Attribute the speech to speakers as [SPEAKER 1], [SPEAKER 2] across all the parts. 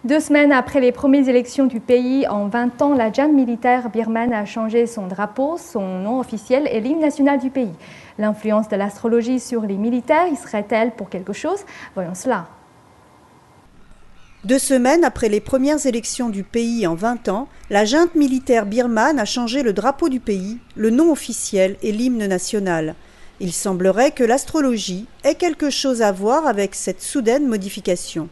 [SPEAKER 1] 2 semaines après les premières élections du pays, en 20 ans, la junte militaire birmane a changé son drapeau, son nom officiel et l'hymne national du pays. L'influence de l'astrologie sur les militaires y serait-elle pour quelque chose? Voyons cela.
[SPEAKER 2] 2 semaines après les premières élections du pays en 20 ans, la junte militaire birmane a changé le drapeau du pays, le nom officiel et l'hymne national. Il semblerait que l'astrologie ait quelque chose à voir avec cette soudaine modification.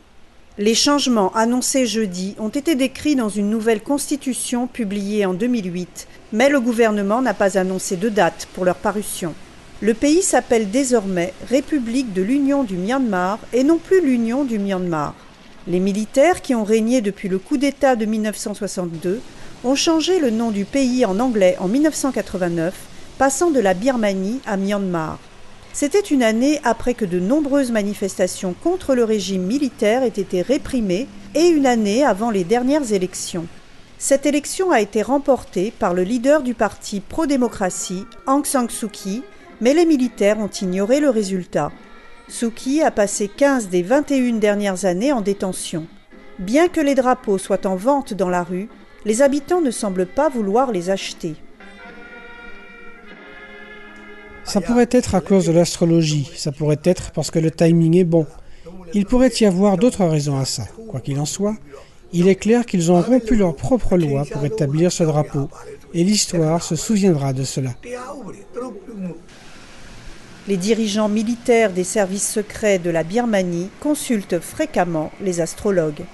[SPEAKER 2] Les changements annoncés jeudi ont été décrits dans une nouvelle constitution publiée en 2008, mais le gouvernement n'a pas annoncé de date pour leur parution. Le pays s'appelle désormais République de l'Union du Myanmar et non plus l'Union du Myanmar. Les militaires qui ont régné depuis le coup d'État de 1962 ont changé le nom du pays en anglais en 1989, passant de la Birmanie à Myanmar. C'était une année après que de nombreuses manifestations contre le régime militaire aient été réprimées et une année avant les dernières élections. Cette élection a été remportée par le leader du parti pro-démocratie, Aung San Suu Kyi, mais les militaires ont ignoré le résultat. Suu Kyi a passé 15 des 21 dernières années en détention. Bien que les drapeaux soient en vente dans la rue, les habitants ne semblent pas vouloir les acheter.
[SPEAKER 3] Ça pourrait être à cause de l'astrologie, ça pourrait être parce que le timing est bon. Il pourrait y avoir d'autres raisons à ça. Quoi qu'il en soit, il est clair qu'ils ont rompu leur propre loi pour établir ce drapeau, et l'histoire se souviendra de cela.
[SPEAKER 2] Les dirigeants militaires des services secrets de la Birmanie consultent fréquemment les astrologues.